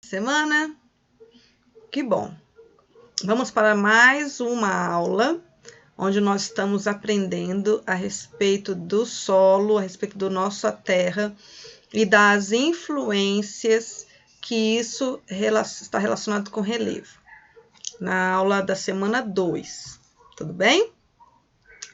Semana? Que bom! Vamos para mais uma aula, onde nós estamos aprendendo a respeito do solo, a respeito da nossa terra e das influências que isso está relacionado com relevo. Na aula da semana 2, tudo bem?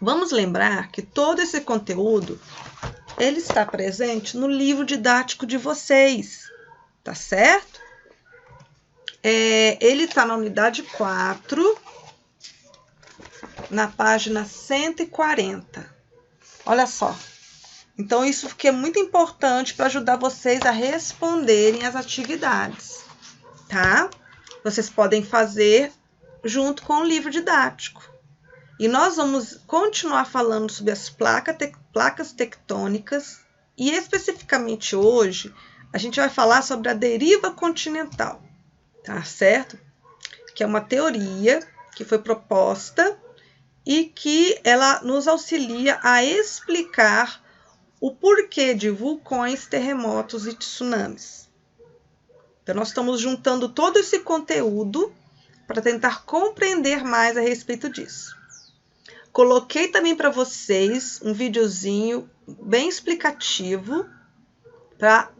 Vamos lembrar que todo esse conteúdo, ele está presente no livro didático de vocês, tá certo? Ele está na unidade 4, na página 140. Olha só. Então, isso que é muito importante para ajudar vocês a responderem as atividades, tá? Vocês podem fazer junto com o livro didático. E nós vamos continuar falando sobre as placas tectônicas e, especificamente hoje, a gente vai falar sobre a deriva continental. Tá certo? Que é uma teoria que foi proposta e que ela nos auxilia a explicar o porquê de vulcões, terremotos e tsunamis. Então, nós estamos juntando todo esse conteúdo para tentar compreender mais a respeito disso. Coloquei também para vocês um videozinho bem explicativo para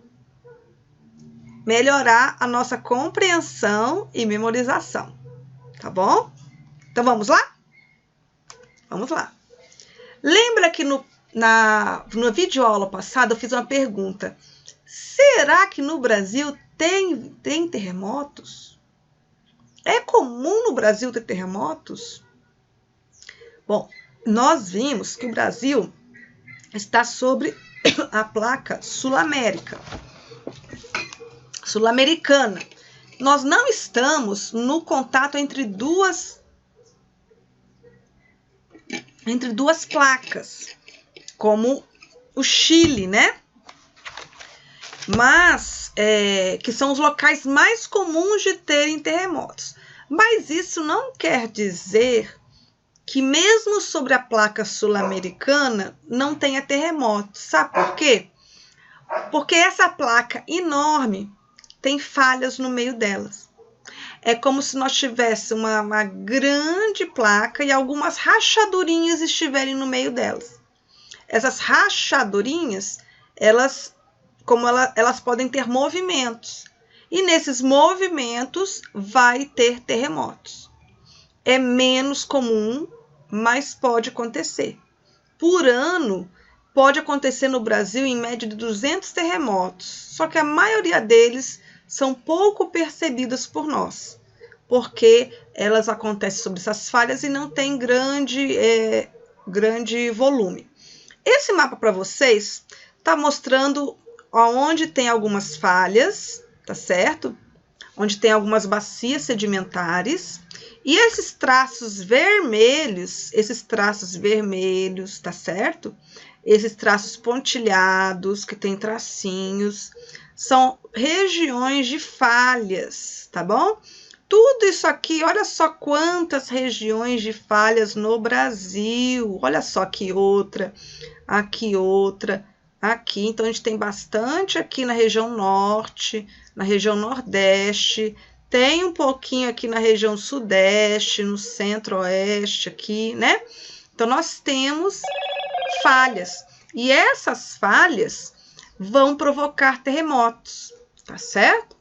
melhorar a nossa compreensão e memorização, tá bom? Então, vamos lá? Vamos lá. Lembra que na videoaula passada eu fiz uma pergunta. Será que no Brasil tem terremotos? É comum no Brasil ter terremotos? Bom, nós vimos que o Brasil está sobre a placa sul-americana. Nós não estamos no contato entre duas placas, como o Chile, né? Mas, que são os locais mais comuns de terem terremotos. Mas isso não quer dizer que mesmo sobre a placa sul-americana não tenha terremotos. Sabe por quê? Porque essa placa enorme tem falhas no meio delas. É como se nós tivéssemos uma grande placa e algumas rachadurinhas estiverem no meio delas. Essas rachadurinhas, elas podem ter movimentos. E nesses movimentos vai ter terremotos. É menos comum, mas pode acontecer. Por ano, pode acontecer no Brasil em média de 200 terremotos. Só que a maioria deles são pouco percebidas por nós, porque elas acontecem sobre essas falhas e não tem grande volume. Esse mapa para vocês está mostrando onde tem algumas falhas, tá certo? Onde tem algumas bacias sedimentares. E esses traços vermelhos, tá certo? Esses traços pontilhados, que tem tracinhos, são regiões de falhas, tá bom? Tudo isso aqui, olha só quantas regiões de falhas no Brasil. Olha só aqui outra, aqui outra, aqui. Então, a gente tem bastante aqui na região norte, na região nordeste, tem um pouquinho aqui na região sudeste, no centro-oeste aqui, né? Então, nós temos falhas. E essas falhas vão provocar terremotos, tá certo?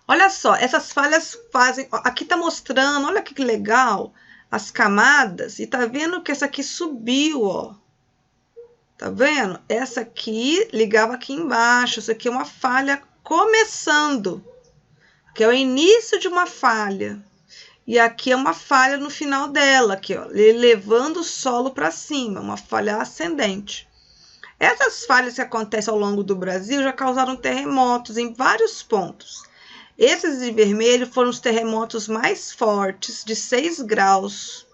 Olha só, essas falhas fazem... Aqui tá mostrando, olha que legal, as camadas. E tá vendo que essa aqui subiu, ó. Tá vendo? Essa aqui ligava aqui embaixo. Isso aqui é uma falha começando, que é o início de uma falha. E aqui é uma falha no final dela, aqui, ó, levando o solo para cima, uma falha ascendente. Essas falhas que acontecem ao longo do Brasil já causaram terremotos em vários pontos. Esses de vermelho foram os terremotos mais fortes, de 6 graus.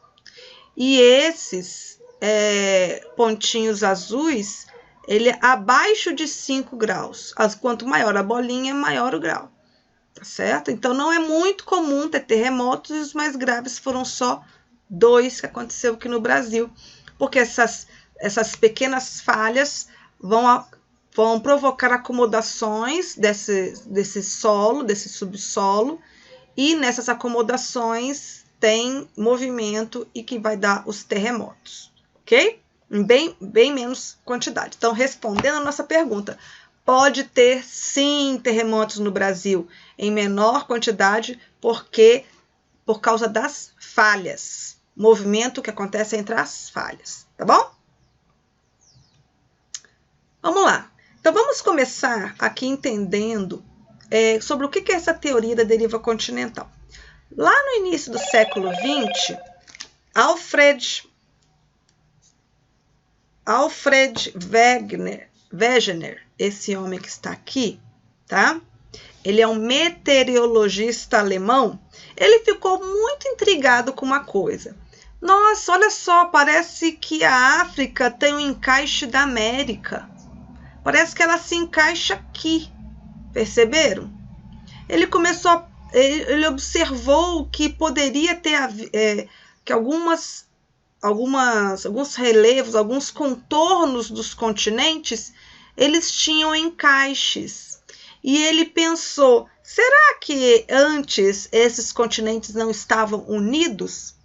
E esses pontinhos azuis, ele é abaixo de 5 graus. Quanto maior a bolinha, maior o grau. Tá certo? Então, não é muito comum ter terremotos, e os mais graves foram só 2 que aconteceu aqui no Brasil, porque essas pequenas falhas vão vão provocar acomodações desse solo, desse subsolo, e nessas acomodações tem movimento e que vai dar os terremotos, ok? Em bem menos quantidade. Então, respondendo a nossa pergunta, pode ter sim terremotos no Brasil em menor quantidade por causa das falhas, movimento que acontece entre as falhas, tá bom? Vamos lá. Então, vamos começar aqui entendendo sobre o que é essa teoria da deriva continental. Lá no início do século XX, Alfred Wegener, esse homem que está aqui, tá? Ele é um meteorologista alemão. Ele ficou muito intrigado com uma coisa. Nossa, olha só, parece que a África tem um encaixe da América. Parece que ela se encaixa aqui. Perceberam? Ele observou que poderia ter que alguns relevos, alguns contornos dos continentes, eles tinham encaixes. E ele pensou, será que antes esses continentes não estavam unidos?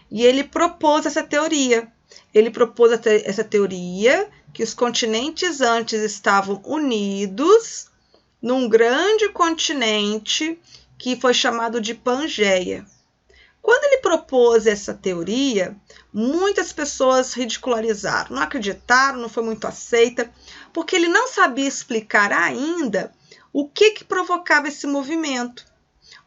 E ele propôs essa teoria. Ele propôs essa teoria que os continentes antes estavam unidos num grande continente que foi chamado de Pangeia. Quando ele propôs essa teoria, muitas pessoas ridicularizaram, não acreditaram, não foi muito aceita, porque ele não sabia explicar ainda o que provocava esse movimento.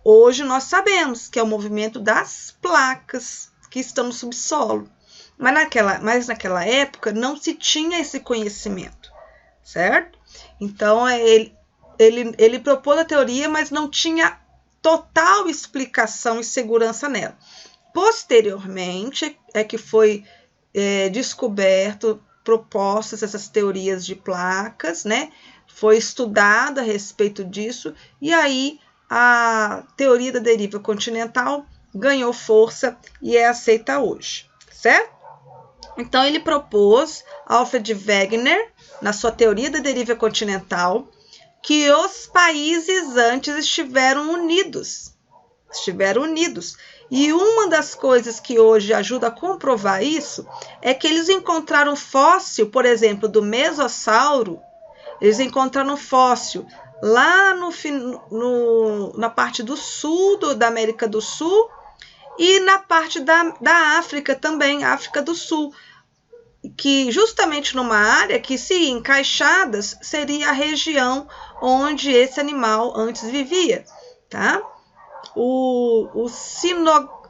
Hoje nós sabemos que é o movimento das placas que estão no subsolo, mas naquela época não se tinha esse conhecimento, certo? Então ele propôs a teoria, mas não tinha total explicação e segurança nela. Posteriormente é que foi propostas essas teorias de placas, né? Foi estudado a respeito disso, e aí a teoria da deriva continental ganhou força e é aceita hoje, certo? Então ele propôs, Alfred Wegener, na sua teoria da deriva continental, que os países antes estiveram unidos. E uma das coisas que hoje ajuda a comprovar isso é que eles encontraram fóssil, por exemplo, do Mesossauro. Eles encontraram fóssil lá na parte do sul da América do Sul e na parte da África também, África do Sul, que justamente numa área que, se encaixadas, seria a região onde esse animal antes vivia, tá? O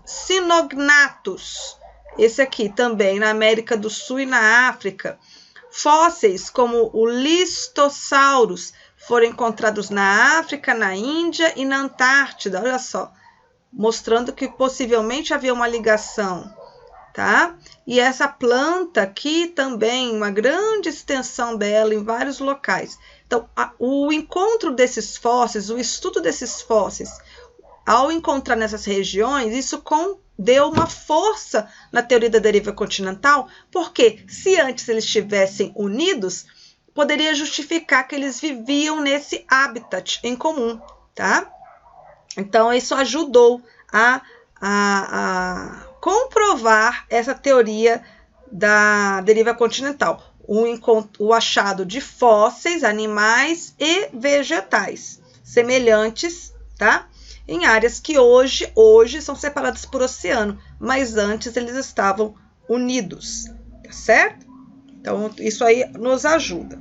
Sinognathus, esse aqui também, na América do Sul e na África. Fósseis como o Listosaurus foram encontrados na África, na Índia e na Antártida, olha só, mostrando que possivelmente havia uma ligação, tá? E essa planta aqui também, uma grande extensão dela em vários locais. Então, o encontro desses fósseis, o estudo desses fósseis, ao encontrar nessas regiões, isso deu uma força na teoria da deriva continental, porque se antes eles estivessem unidos, poderia justificar que eles viviam nesse habitat em comum, tá? Então, isso ajudou a comprovar essa teoria da deriva continental, o achado de fósseis, animais e vegetais semelhantes, tá? Em áreas que hoje são separadas por oceano, mas antes eles estavam unidos, tá certo? Então, isso aí nos ajuda.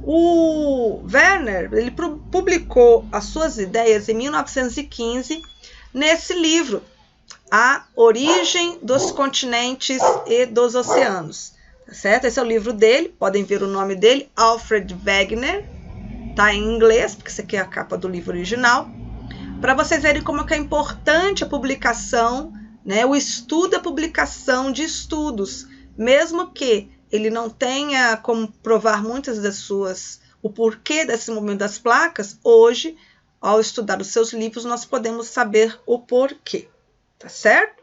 O Wegener, ele publicou as suas ideias em 1915 nesse livro, A Origem dos Continentes e dos Oceanos, tá certo? Esse é o livro dele, podem ver o nome dele, Alfred Wegener, tá em inglês, porque isso aqui é a capa do livro original, para vocês verem como é importante a publicação, né, o estudo e a publicação de estudos, mesmo que ele não tenha como provar muitas o porquê desse movimento das placas, hoje, ao estudar os seus livros, nós podemos saber o porquê, tá certo?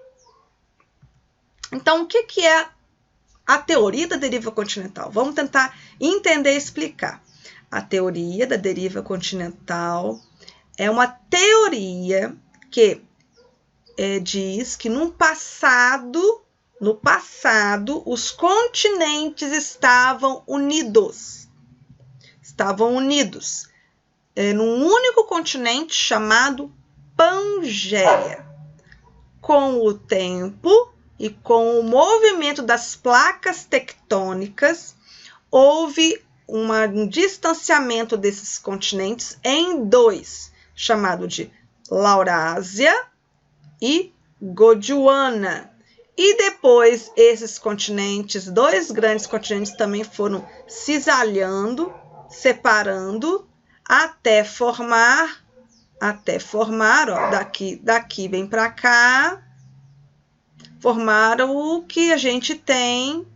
Então, o que é a teoria da deriva continental? Vamos tentar entender e explicar. A teoria da deriva continental é uma teoria que diz que no passado, os continentes estavam unidos. Num único continente chamado Pangeia. Com o tempo e com o movimento das placas tectônicas, houve um distanciamento desses continentes em dois, chamado de Laurásia e Gondwana. E depois esses continentes, dois grandes continentes, também foram cisalhando, separando, até formar, ó, daqui vem para cá, formaram o que a gente tem,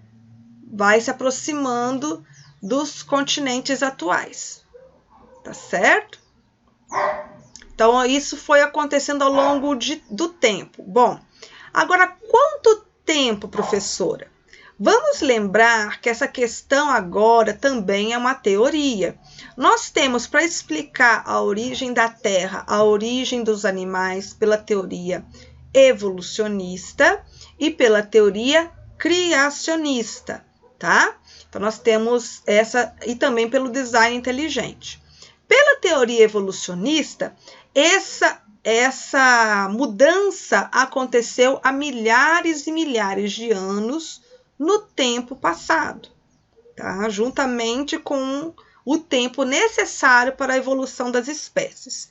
vai se aproximando dos continentes atuais, tá certo? Então, isso foi acontecendo ao longo do tempo. Bom, agora, quanto tempo, professora? Vamos lembrar que essa questão agora também é uma teoria. Nós temos para explicar a origem da Terra, a origem dos animais, pela teoria evolucionista e pela teoria criacionista, tá? Então, nós temos essa, e também pelo design inteligente. Pela teoria evolucionista, essa mudança aconteceu há milhares e milhares de anos no tempo passado, tá? Juntamente com o tempo necessário para a evolução das espécies.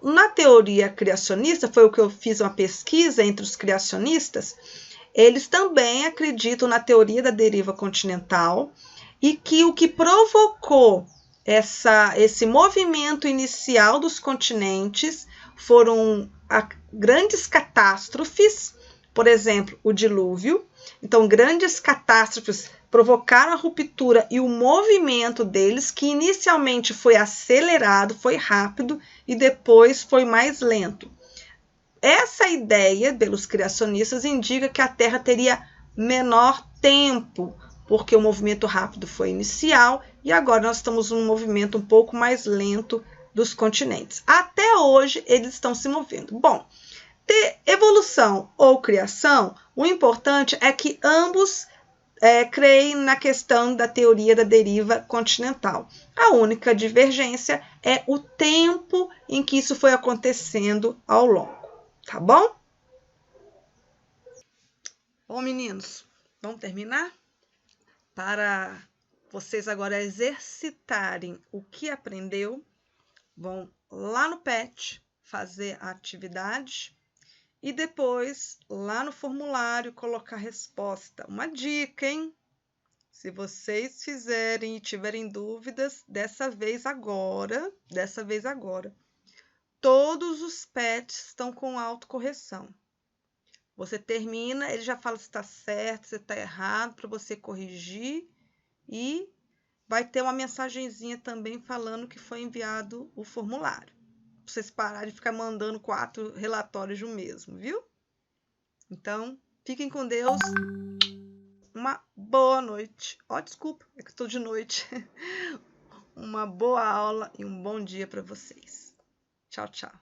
Na teoria criacionista, foi o que eu fiz uma pesquisa entre os criacionistas, eles também acreditam na teoria da deriva continental e que o que provocou esse movimento inicial dos continentes foram grandes catástrofes, por exemplo, o dilúvio. Então, grandes catástrofes provocaram a ruptura e o movimento deles, que inicialmente foi acelerado, foi rápido e depois foi mais lento. Essa ideia, pelos criacionistas, indica que a Terra teria menor tempo, porque o movimento rápido foi inicial e agora nós estamos num movimento um pouco mais lento dos continentes. Até hoje, eles estão se movendo. Bom, ter evolução ou criação, o importante é que ambos creem na questão da teoria da deriva continental. A única divergência é o tempo em que isso foi acontecendo ao longo, tá bom? Bom, meninos, vamos terminar? Para vocês agora exercitarem o que aprendeu, vão lá no PET fazer a atividade e depois lá no formulário colocar a resposta. Uma dica, hein? Se vocês fizerem e tiverem dúvidas, dessa vez agora, todos os PETs estão com autocorreção. Você termina, ele já fala se está certo, se está errado, para você corrigir, e vai ter uma mensagenzinha também falando que foi enviado o formulário. Pra vocês pararem de ficar mandando 4 relatórios de um mesmo, viu? Então, fiquem com Deus. Uma boa noite. Desculpa, é que estou de noite. Uma boa aula e um bom dia para vocês. Tchau, tchau.